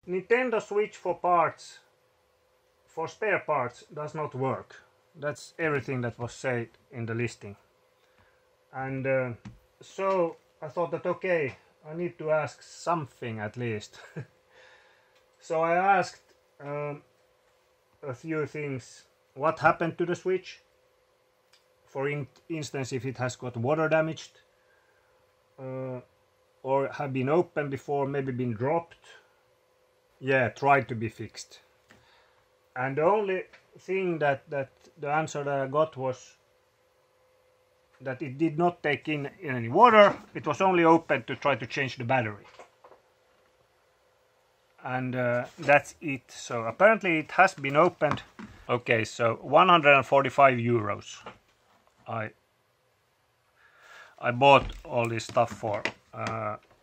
Nintendo Switch for parts, for spare parts, does not work. That's everything that was said in the listing. And so I thought that okay, I need to ask something at least. So I asked a few things. What happened to the Switch? For instance, if it has got water damaged, or have been opened before, maybe been dropped. Yeah, tried to be fixed. And the only thing that the answer that I got was that it did not take in any water. It was only open to try to change the battery. And that's it. So apparently it has been opened. Okay, so 145 euros. I bought all this stuff for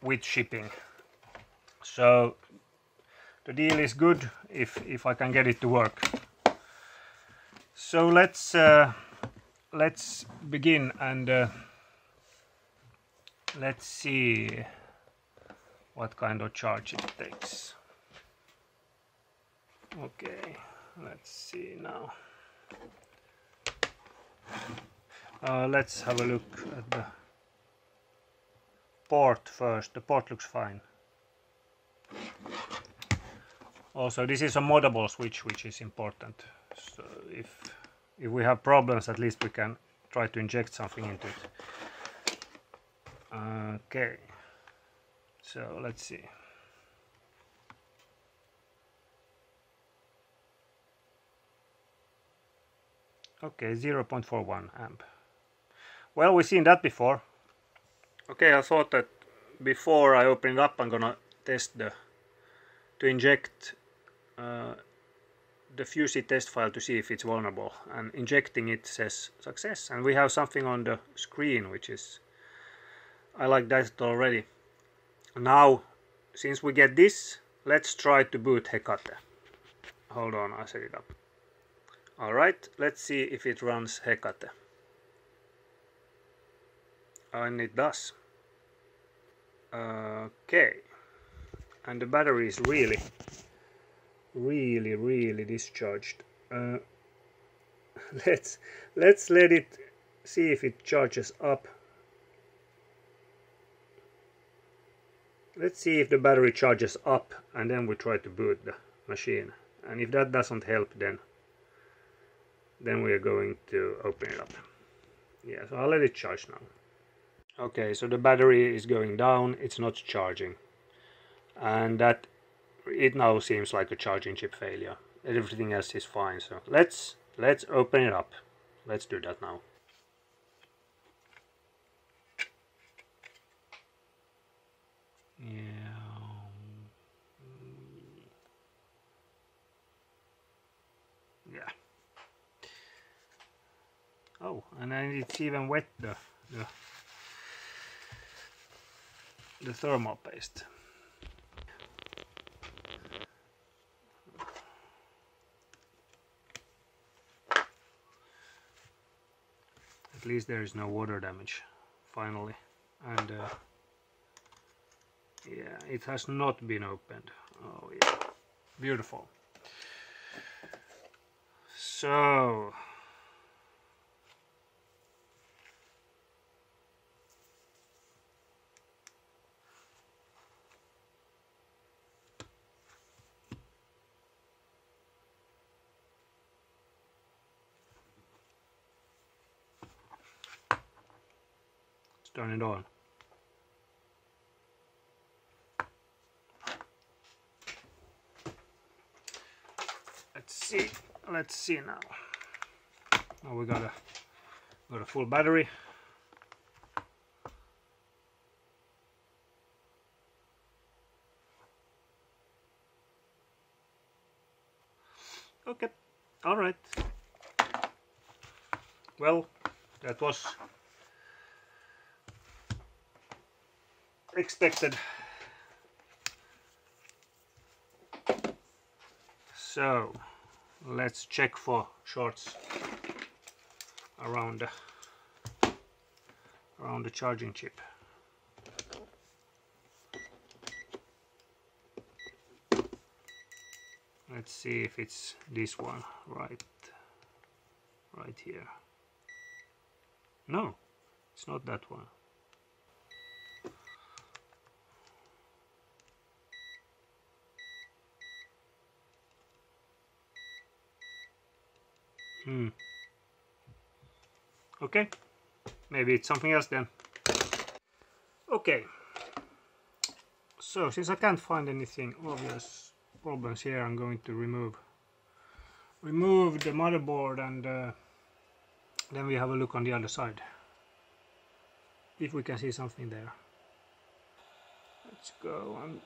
with shipping. So the deal is good if I can get it to work. So let's begin and let's see what kind of charge it takes. Okay, let's see now. Let's have a look at the port first. The port looks fine. Also, this is a moddable switch, which is important. So if we have problems, at least we can try to inject something into it. Okay, so let's see. Okay, 0.41 amp. Well, we've seen that before. Okay, I thought that before I open it up, I'm gonna test to inject the FUSI test file to see if it's vulnerable. And injecting it says success, and we have something on the screen, which is, I like that already. Now, since we get this, let's try to boot Hecate. Hold on, I set it up. Alright, let's see if it runs Hecate. And it does. Okay. And the battery is really discharged. Let's let it see if it charges up. Let's see if the battery charges up, and then we try to boot the machine. And if that doesn't help, then we are going to open it up. Yeah, so I'll let it charge now. Okay, so the battery is going down, it's not charging. And that it now seems like a charging chip failure. Everything else is fine, so let's open it up. Let's do that now. Yeah. Oh, and then it's even wet, the thermal paste. At least there is no water damage, finally. And yeah, it has not been opened. Oh yeah, beautiful. So let's turn it on. Let's see now. Now we got a full battery. Okay, all right. Well, that was expected. So let's check for shorts around the charging chip. Let's see if it's this one right here. No, it's not that one. Okay, maybe it's something else then. Okay, so since I can't find anything obvious problems here, I'm going to remove the motherboard, and then we have a look on the other side if we can see something there. Let's go. I'm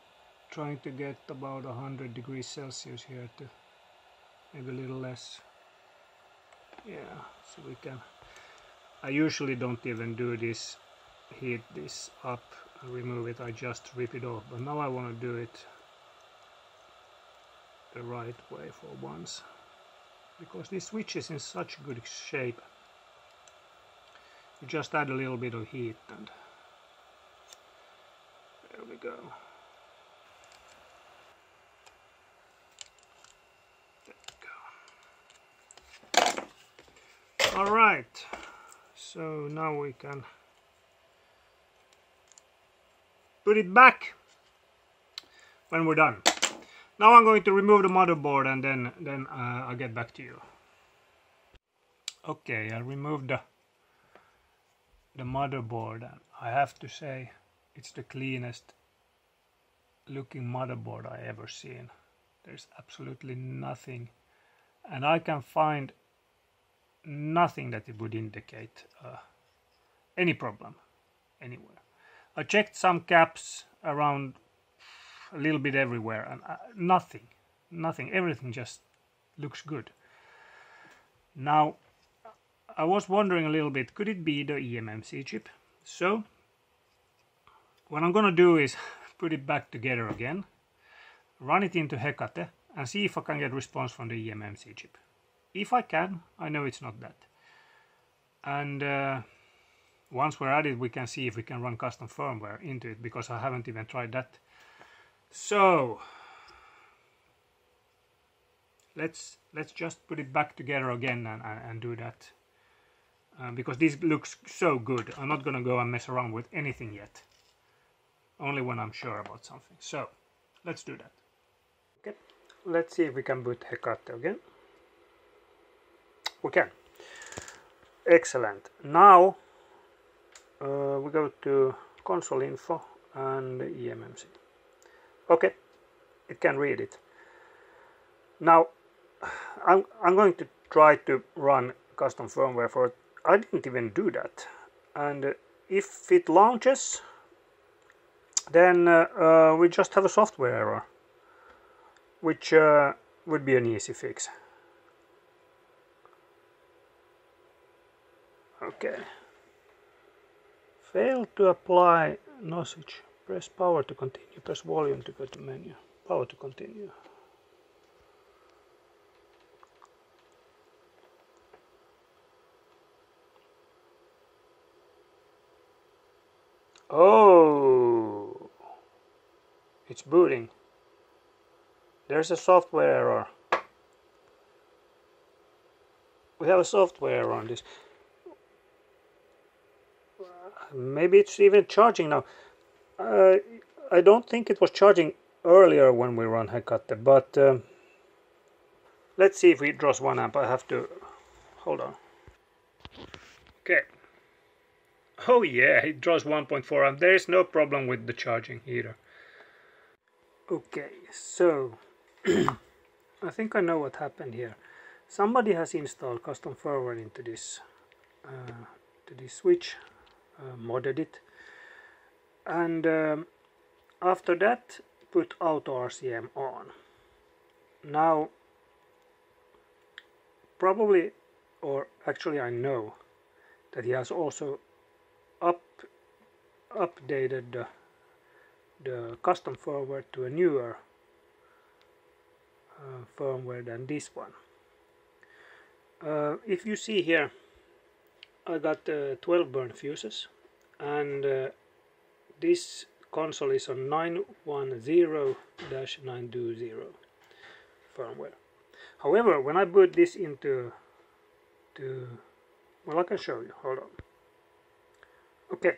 trying to get about 100 degrees Celsius here, to maybe a little less. Yeah, so we can. I usually don't even do this, heat this up and remove it, I just rip it off, but now I want to do it the right way for once, because this switch is in such good shape. You just add a little bit of heat and there we go. Alright, so now we can put it back when we're done. Now I'm going to remove the motherboard, and then I'll get back to you. Okay, I removed the motherboard, and I have to say it's the cleanest looking motherboard I ever seen. There's absolutely nothing, and I can find nothing that it would indicate any problem anywhere. I checked some caps around a little bit everywhere, and nothing, everything just looks good. Now I was wondering a little bit, could it be the eMMC chip? So what I'm gonna do is put it back together again, run it into Hecate, and see if I can get response from the eMMC chip. If I can, I know it's not that. And once we're at it, we can see if we can run custom firmware into it, because I haven't even tried that. So let's just put it back together again and do that, because this looks so good. I'm not gonna go and mess around with anything yet, only when I'm sure about something. So let's do that. Okay, let's see if we can boot Hecate again. We can. Excellent. Now we go to console info and eMMC. Okay, it can read it. Now I'm going to try to run custom firmware for it. I didn't even do that, and if it launches, then we just have a software error, which would be an easy fix. Okay. Failed to apply no switch. Press power to continue. Press volume to go to menu. Power to continue. Oh, it's booting. There's a software error. We have a software error on this. Maybe it's even charging now. I don't think it was charging earlier when we run Hecate, but let's see if it draws 1 amp. I have to hold on. Okay. Oh yeah, it draws 1.4 amp. There is no problem with the charging either. Okay, so I think I know what happened here. Somebody has installed custom firmware into this switch, modded it, and after that put auto RCM on. Now probably, or actually I know that he has also updated the custom firmware to a newer firmware than this one. If you see here, I got 12 burn fuses, and this console is on 910-920. firmware. However, when I boot this into well, I can show you. Hold on. Okay,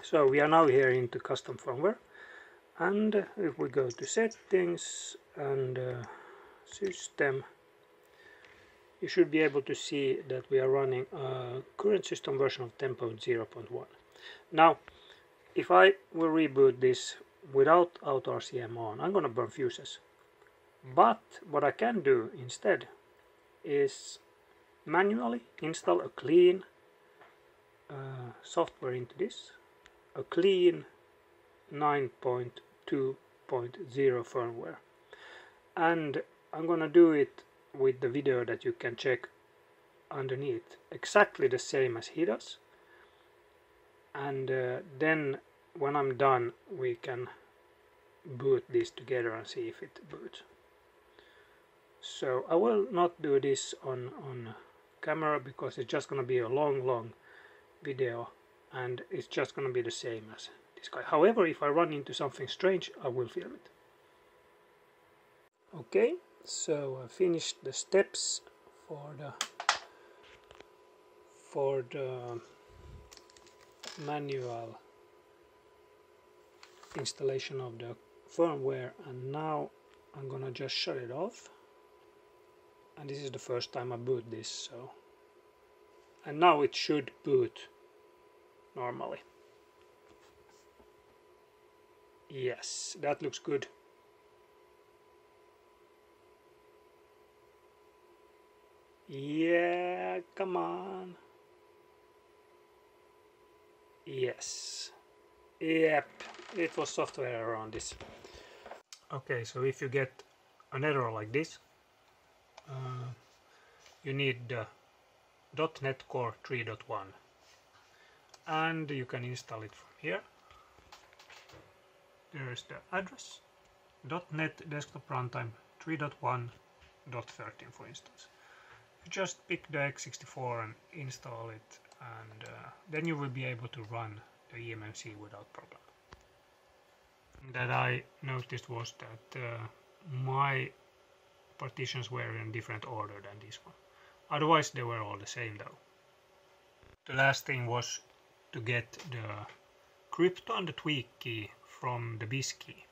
so we are now here into custom firmware, and if we go to settings and system, you should be able to see that we are running a current system version of 10.0.1. Now, if I will reboot this without auto RCM on, I'm gonna burn fuses. But what I can do instead is manually install a clean software into this, a clean 9.2.0 firmware, and I'm gonna do it with the video that you can check underneath, exactly the same as he does, and then when I'm done we can boot this together and see if it boots. So I will not do this on camera because it's just gonna be a long video and it's just gonna be the same as this guy. However, if I run into something strange, I will film it. Okay, so I finished the steps for the manual installation of the firmware, and now I'm gonna just shut it off. And this is the first time I boot this, so, and now it should boot normally. Yes, that looks good. Yeah, come on. Yes. Yep, it was software error on this. Okay, so if you get an error like this, you need the .NET Core 3.1, and you can install it from here. There is the address, .NET Desktop Runtime 3.1.13 for instance. You just pick the x64 and install it, and then you will be able to run the eMMC without problem. That I noticed was that my partitions were in different order than this one. Otherwise they were all the same though. The last thing was to get the crypto and the tweak key from the BIS key.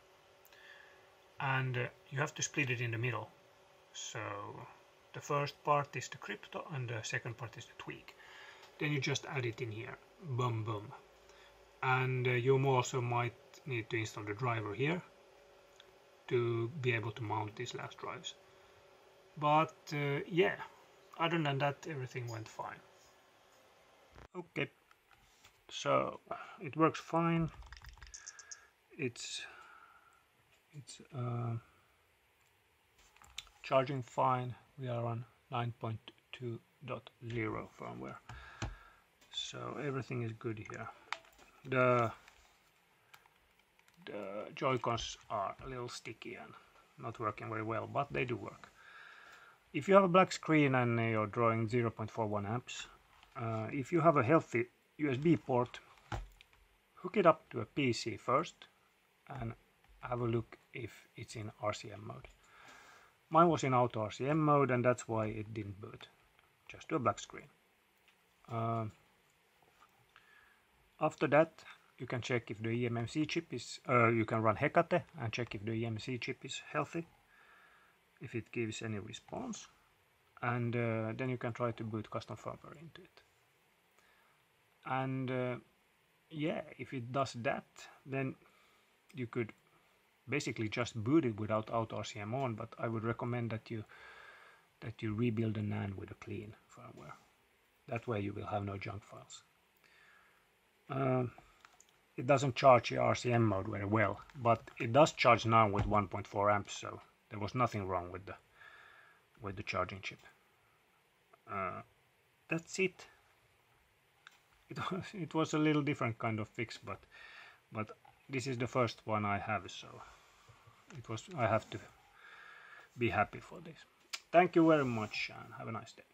And you have to split it in the middle. So the first part is the crypto and the second part is the tweak. Then you just add it in here. Boom boom. And you also might need to install the driver here to be able to mount these last drives. But yeah, other than that everything went fine. Okay, so it works fine. It's charging fine. We are on 9.2.0 firmware, so everything is good here. The Joy-Cons are a little sticky and not working very well, but they do work. If you have a black screen and you're drawing 0.41 amps, if you have a healthy USB port, hook it up to a PC first and have a look if it's in RCM mode. Mine was in auto RCM mode, and that's why it didn't boot, just to a black screen. After that, you can check if the eMMC chip is, you can run Hecate and check if the eMMC chip is healthy, if it gives any response, and then you can try to boot custom firmware into it. And yeah, if it does that, then you could basically just boot it without auto RCM on, but I would recommend that you rebuild the NAND with a clean firmware. That way you will have no junk files. It doesn't charge the RCM mode very well, but it does charge now with 1.4 amps, so there was nothing wrong with the charging chip. That's it. It was a little different kind of fix, but this is the first one I have, so I have to be happy for this. Thank you very much and have a nice day.